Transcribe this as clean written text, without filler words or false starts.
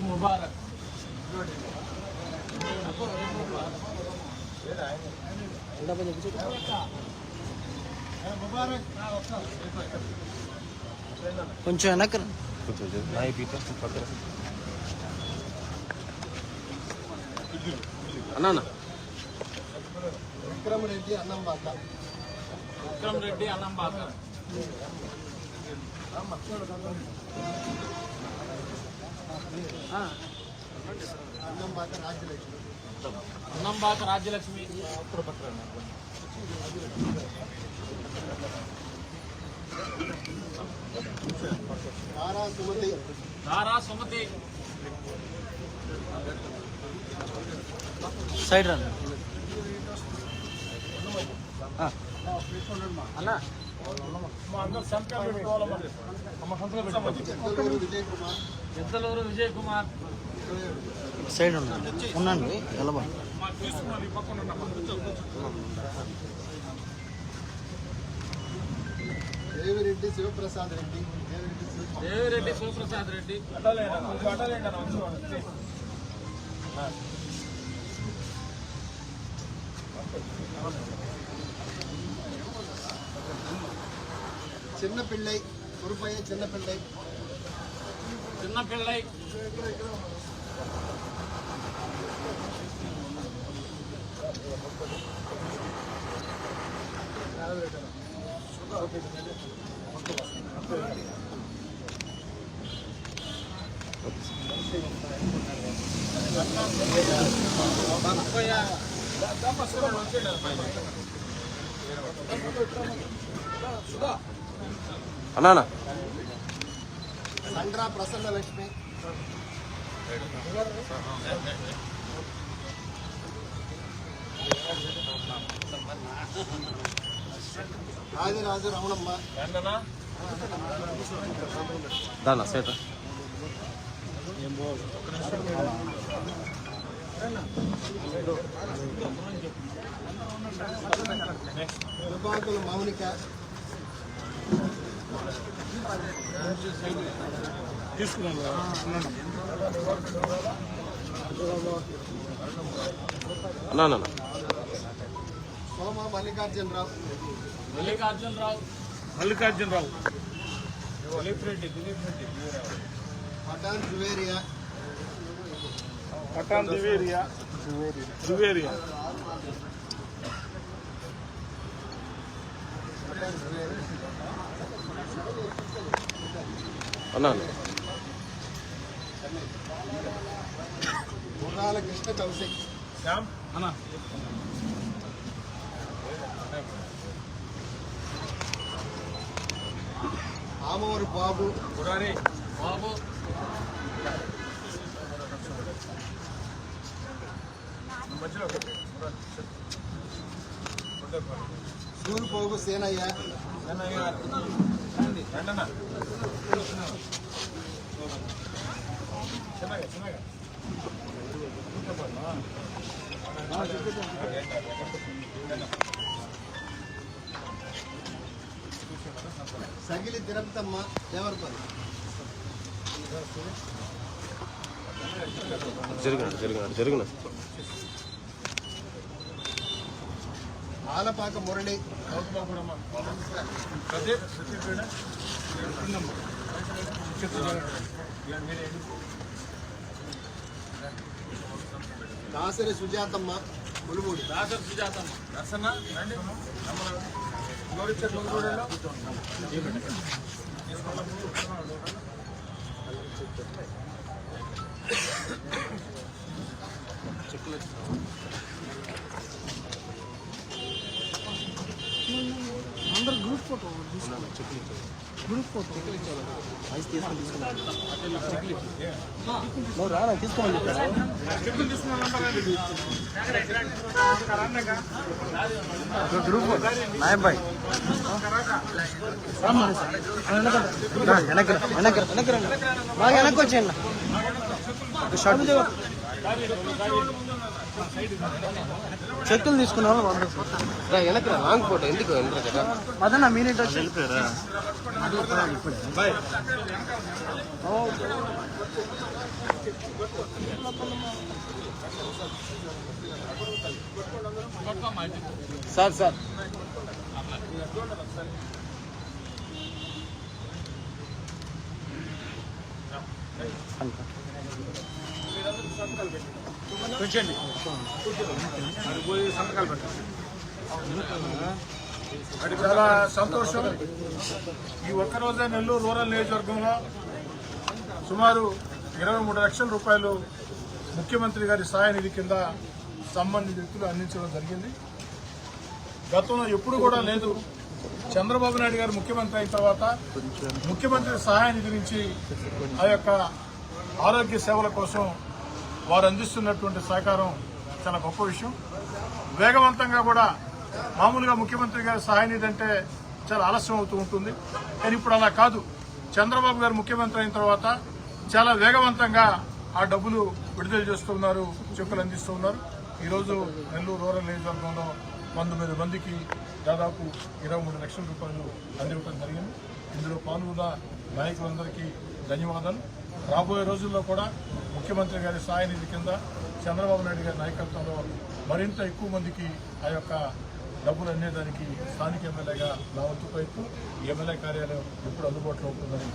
मुबारक కొంచెం వెనక్కి అన్నా విక్రమ్ రెడ్డి అన్నంబాక అన్నంబాక రాజ్యలక్ష్మి దారా సుమతి సైడ్ రండి అన్న ఎంతలూరు విజయ్ కుమార్ సైడ్ ఉండండి వెళ్ళబా దేవిరెడ్డి శివప్రసాద్ రెడ్డి చిన్నపిల్లై కురుపయ్య చిన్నపిల్లై అన్నా సండ్రా ప్రసన్న లక్ష్మి రాజరాజు రమణమ్మ దానా సేట విభాగుల మౌనిక అన్నా సోమ మల్లికార్జునరావు దిలీప్ రెడ్డి పఠాన్ జువేరియా అన్నా గుర్రాల కృష్ణ కౌశిక్ అన్నా ఆమూరు బాబు సూర్పోగు సేనయ్య సగిలి తిరుపతమ్మ దేవరపల్లి జరుగున ఆలపాక మురళి దాసరి సుజాతమ్మ ములుమూడి అందరు గ్రూప్ ఫోటో రానా తీసుకోమని గ్రూప్ నాయబాయ్ వెనక్కి వచ్చేయండి షార్ట్ చెక్కులు తీసుకున్నావు వెనక లాంగ్ ఫోటో ఎందుకు కదా అదన్నా మీనిట్ వచ్చి సార్ సార్ కూర్చోండి చాలా సంతోషం. ఈ ఒక్కరోజే నెల్లూరు రూరల్ నియోజకవర్గంలో సుమారు 23 లక్షల రూపాయలు ముఖ్యమంత్రి గారి సహాయ నిధి కింద సంబంధిత వ్యక్తులు అందించడం జరిగింది. గతంలో ఎప్పుడు కూడా లేదు. చంద్రబాబు నాయుడు గారు ముఖ్యమంత్రి అయిన తర్వాత ముఖ్యమంత్రి సహాయ నిధి నుంచి ఆ యొక్క ఆరోగ్య సేవల కోసం వారు అందిస్తున్నటువంటి సహకారం చాలా గొప్ప విషయం. వేగవంతంగా కూడా మామూలుగా ముఖ్యమంత్రి గారి సహాయ నిధి అంటే చాలా ఆలస్యం అవుతూ ఉంటుంది. కానీ ఇప్పుడు అలా కాదు. చంద్రబాబు గారు ముఖ్యమంత్రి అయిన తర్వాత చాలా వేగవంతంగా ఆ డబ్బులు విడుదల చేస్తున్నారు, చెక్కులు అందిస్తున్నారు. ఈరోజు నెల్లూరు రూరల్ నియోజకవర్గంలో 19 మందికి దాదాపు 23 లక్షల రూపాయలు అందివ్వడం జరిగింది. ఇందులో పాల్గొన్న నాయకులందరికీ ధన్యవాదాలు. రాబోయే రోజుల్లో కూడా ముఖ్యమంత్రి గారి సహాయ నిధి కింద చంద్రబాబు నాయుడు గారి నాయకత్వంలో మరింత ఎక్కువ మందికి ఆ యొక్క డబ్బులు అందేదానికి స్థానిక ఎమ్మెల్యేగా నా వంతు వైపు ఎమ్మెల్యే కార్యాలయం ఎప్పుడు అందుబాటులో ఉంటుందని